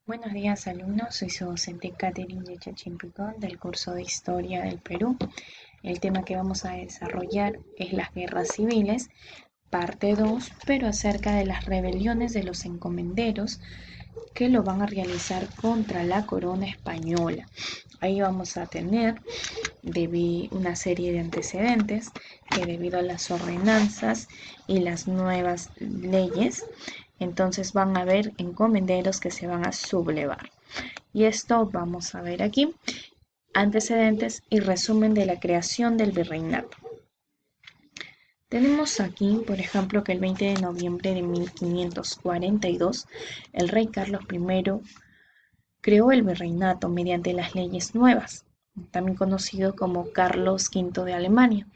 Buenos días, alumnos. Soy su docente Catherine Yechachimpicón del curso de Historia del Perú. El tema que vamos a desarrollar es las guerras civiles, parte 2, pero acerca de las rebeliones de los encomenderos que lo van a realizar contra la corona española. Ahí vamos a tener una serie de antecedentes que debido a las ordenanzas y las nuevas leyes, entonces van a haber encomenderos que se van a sublevar. Y esto vamos a ver aquí, antecedentes y resumen de la creación del virreinato. Tenemos aquí, por ejemplo, que el 20 de noviembre de 1542, el rey Carlos I creó el virreinato mediante las leyes nuevas, también conocido como Carlos V de Alemania.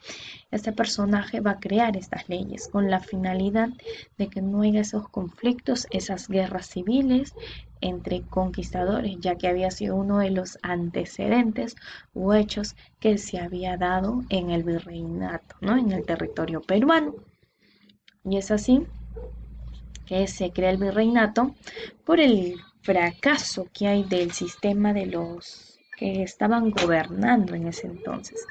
Este personaje va a crear estas leyes con la finalidad de que no haya esos conflictos, esas guerras civiles entre conquistadores, ya que había sido uno de los antecedentes o hechos que se había dado en el virreinato, ¿no? En el territorio peruano. Y es así que se crea el virreinato por el fracaso que hay del sistema de los que estaban gobernando en ese entonces.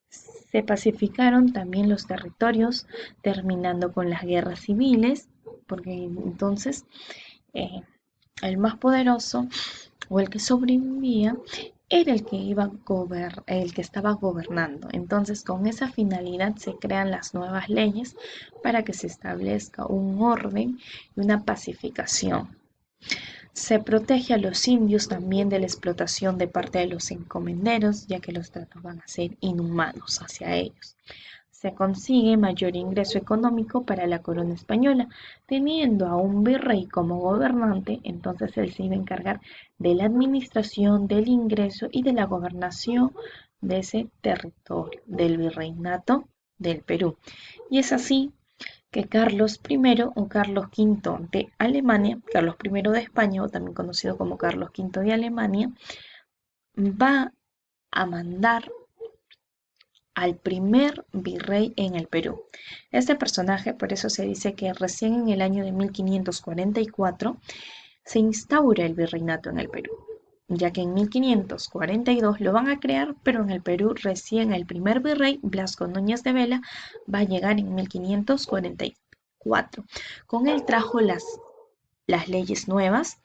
Se pacificaron también los territorios, terminando con las guerras civiles, porque entonces eh, el más poderoso o el que sobrevivía era el que estaba gobernando. Entonces, con esa finalidad se crean las nuevas leyes para que se establezca un orden y una pacificación. Se protege a los indios también de la explotación de parte de los encomenderos, ya que los tratos van a ser inhumanos hacia ellos. Se consigue mayor ingreso económico para la corona española, teniendo a un virrey como gobernante, entonces él se iba a encargar de la administración, del ingreso y de la gobernación de ese territorio, del virreinato del Perú. Y es así que Carlos I o Carlos V de Alemania, Carlos I de España, o también conocido como Carlos V de Alemania, va a mandar al primer virrey en el Perú. Este personaje, por eso se dice que recién en el año de 1544 se instaura el virreinato en el Perú, ya que en 1542 lo van a crear, pero en el Perú recién el primer virrey, Blasco Núñez de Vela, va a llegar en 1544. Con él trajo las leyes nuevas,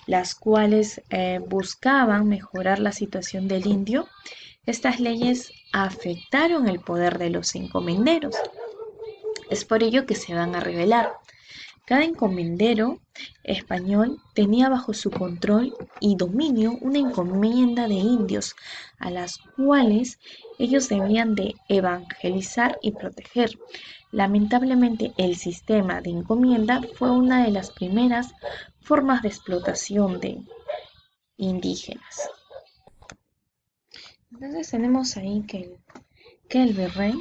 las cuales buscaban mejorar la situación del indio. Estas leyes afectaron el poder de los encomenderos. Es por ello que se van a rebelar. Cada encomendero español tenía bajo su control y dominio una encomienda de indios, a las cuales ellos debían de evangelizar y proteger. Lamentablemente, el sistema de encomienda fue una de las primeras formas de explotación de indígenas. Entonces tenemos ahí que el virrey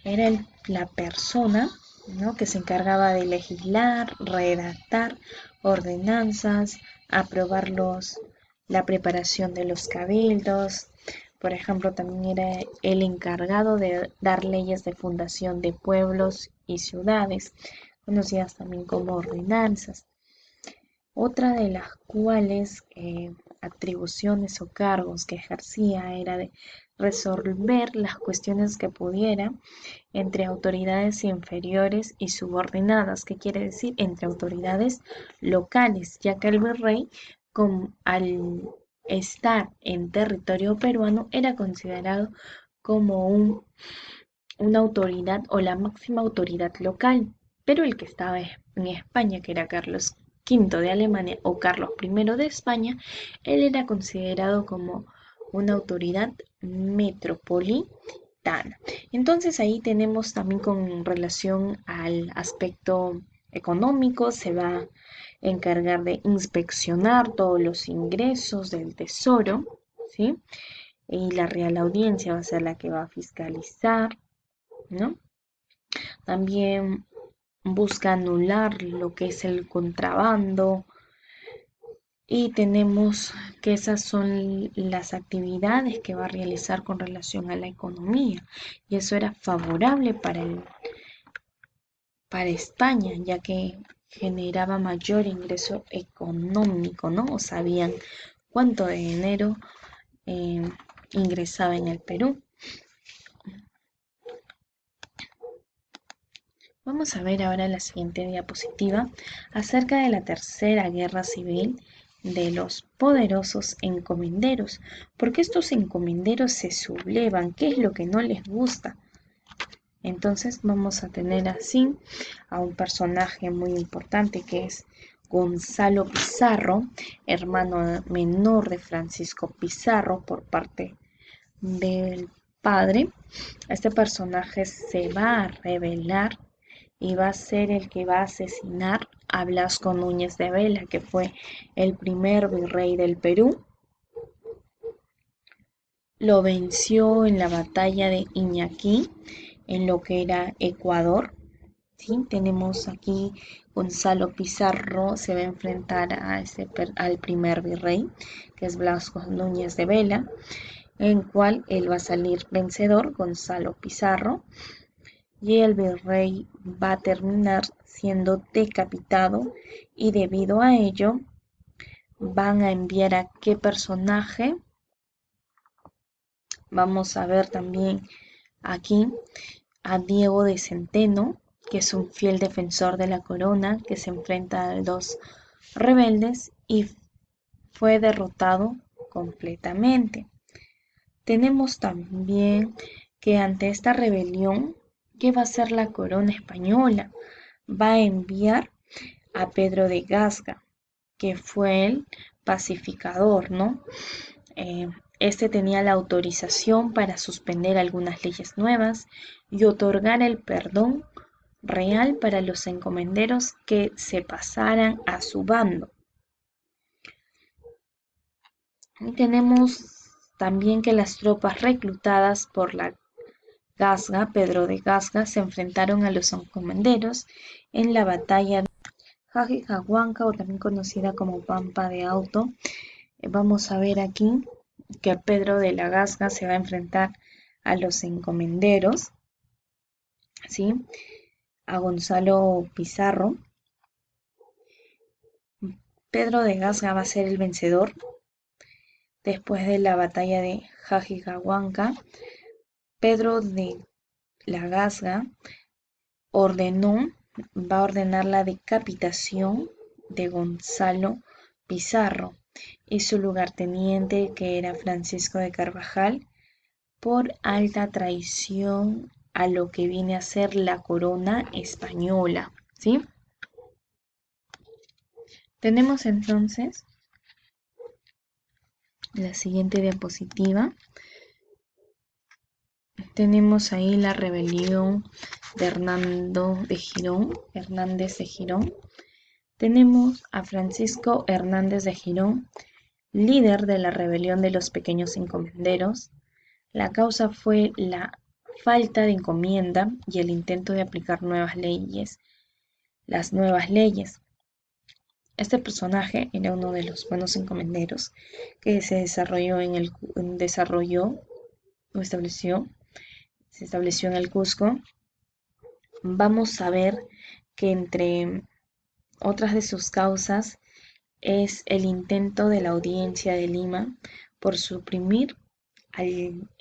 era la persona, ¿no?, que se encargaba de legislar, redactar ordenanzas, aprobar la preparación de los cabildos. Por ejemplo, también era el encargado de dar leyes de fundación de pueblos y ciudades, conocidas también como ordenanzas. Otra de las cuales atribuciones o cargos que ejercía era de resolver las cuestiones que pudiera entre autoridades inferiores y subordinadas, ¿qué quiere decir? Entre autoridades locales, ya que el virrey, al estar en territorio peruano, era considerado como una autoridad o la máxima autoridad local, pero el que estaba en España, que era Carlos V de Alemania o Carlos I de España, él era considerado como una autoridad metropolitana. Entonces ahí tenemos también con relación al aspecto económico, se va a encargar de inspeccionar todos los ingresos del tesoro, ¿sí? Y la Real Audiencia va a ser la que va a fiscalizar, ¿no? También busca anular lo que es el contrabando y tenemos que esas son las actividades que va a realizar con relación a la economía y eso era favorable para España, ya que generaba mayor ingreso económico, ¿no? O sabían cuánto de dinero eh, ingresaba en el Perú. Vamos a ver ahora la siguiente diapositiva acerca de la Tercera Guerra Civil de los poderosos encomenderos. ¿Por qué estos encomenderos se sublevan? ¿Qué es lo que no les gusta? Entonces vamos a tener así a un personaje muy importante que es Gonzalo Pizarro, hermano menor de Francisco Pizarro por parte del padre. Este personaje se va a revelar y va a ser el que va a asesinar a Blasco Núñez de Vela, que fue el primer virrey del Perú. Lo venció en la batalla de Iñaquí, en lo que era Ecuador. ¿Sí? Tenemos aquí Gonzalo Pizarro se va a enfrentar al primer virrey, que es Blasco Núñez de Vela, en cual él va a salir vencedor, Gonzalo Pizarro, y el virrey va a terminar siendo decapitado y debido a ello van a enviar a qué personaje. Vamos a ver también aquí a Diego de Centeno, que es un fiel defensor de la corona, que se enfrenta a los rebeldes y fue derrotado completamente. Tenemos también que ante esta rebelión, ¿qué va a hacer la corona española? Va a enviar a Pedro de Gasca, que fue el pacificador, ¿no? Este tenía la autorización para suspender algunas leyes nuevas y otorgar el perdón real para los encomenderos que se pasaran a su bando. Y tenemos también que las tropas reclutadas por la Gasga, Pedro de Gasga, se enfrentaron a los encomenderos en la batalla de Jajijahuanca, o también conocida como Pampa de Auto. Vamos a ver aquí que Pedro de la Gasga se va a enfrentar a los encomenderos, ¿sí? A Gonzalo Pizarro. Pedro de Gasga va a ser el vencedor después de la batalla de Jajijahuanca. Pedro de la Gasga va a ordenar la decapitación de Gonzalo Pizarro y su lugarteniente, que era Francisco de Carvajal, por alta traición a lo que viene a ser la corona española, ¿sí? Tenemos entonces la siguiente diapositiva. Tenemos ahí la rebelión de Hernández de Girón. Tenemos a Francisco Hernández de Girón, líder de la rebelión de los pequeños encomenderos. La causa fue la falta de encomienda y el intento de aplicar las nuevas leyes. Este personaje era uno de los buenos encomenderos que se estableció en el Cusco. Vamos a ver que entre otras de sus causas es el intento de la Audiencia de Lima por suprimir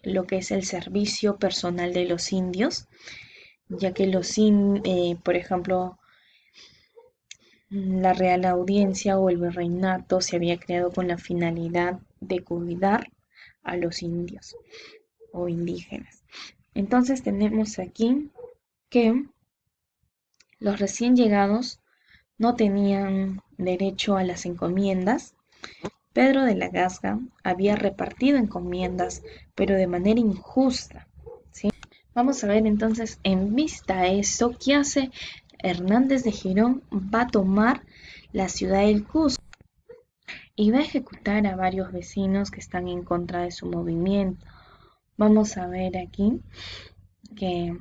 lo que es el servicio personal de los indios, ya que por ejemplo, la Real Audiencia o el Virreinato se había creado con la finalidad de cuidar a los indios o indígenas. Entonces tenemos aquí que los recién llegados no tenían derecho a las encomiendas. Pedro de la Gasga había repartido encomiendas, pero de manera injusta, ¿sí? Vamos a ver entonces, en vista a esto, ¿qué hace Hernández de Girón? Va a tomar la ciudad del Cusco y va a ejecutar a varios vecinos que están en contra de su movimiento. Vamos a ver aquí que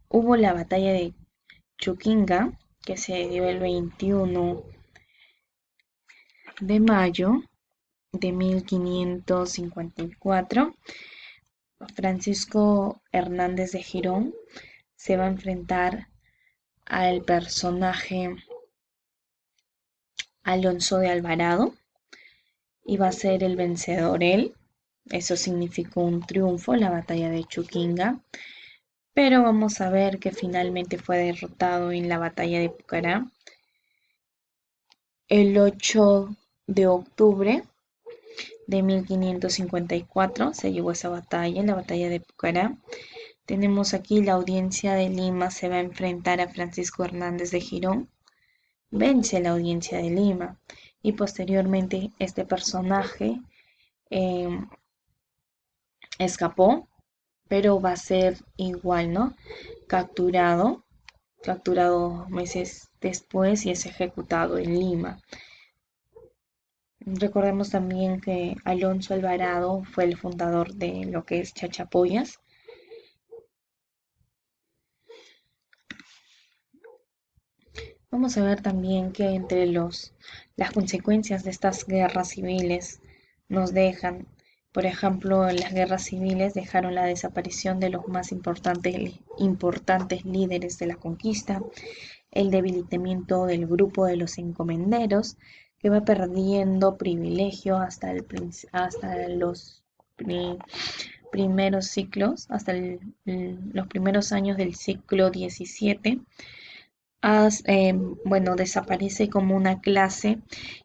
hubo la batalla de Chuquinga, que se dio el 21 de mayo de 1554. Francisco Hernández de Girón se va a enfrentar al personaje Alonso de Alvarado. Iba a ser el vencedor él. Eso significó un triunfo, la batalla de Chuquinga. Pero vamos a ver que finalmente fue derrotado en la batalla de Pucará el 8 de octubre de 1554. Se llevó esa batalla, la batalla de Pucará. Tenemos aquí la audiencia de Lima se va a enfrentar a Francisco Hernández de Girón. Vence la audiencia de Lima y posteriormente este personaje eh, escapó, pero va a ser igual, ¿no? Capturado, capturado meses después y es ejecutado en Lima. Recordemos también que Alonso Alvarado fue el fundador de lo que es Chachapoyas. Vamos a ver también que entre las consecuencias de estas guerras civiles nos dejan, por ejemplo, las guerras civiles dejaron la desaparición de los más importantes líderes de la conquista, el debilitamiento del grupo de los encomenderos, que va perdiendo privilegio hasta los primeros ciclos, los primeros años del siglo XVII. Bueno, desaparece como una clase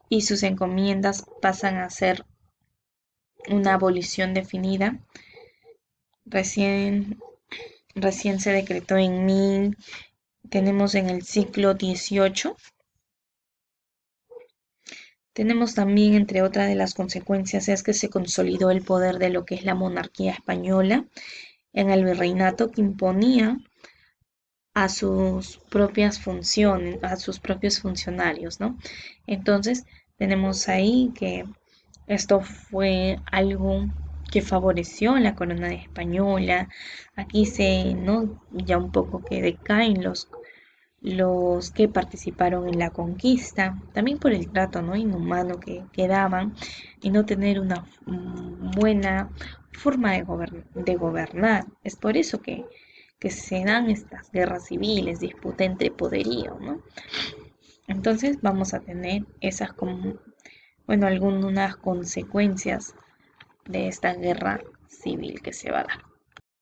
y sus encomiendas pasan a ser una abolición definida. Recién, recién se decretó tenemos en el siglo XVIII. Tenemos también, entre otras de las consecuencias, es que se consolidó el poder de lo que es la monarquía española en el virreinato, que imponía a sus propias funciones, a sus propios funcionarios, ¿no? Entonces, tenemos ahí que esto fue algo que favoreció la corona española. Aquí ¿no? Ya un poco que decaen los que participaron en la conquista, también por el trato, ¿no? Inhumano que daban y no tener una buena forma de gobernar. Es por eso que se dan estas guerras civiles, disputa entre poderío, ¿no? Entonces vamos a tener esas como, bueno, algunas consecuencias de esta guerra civil que se va a dar.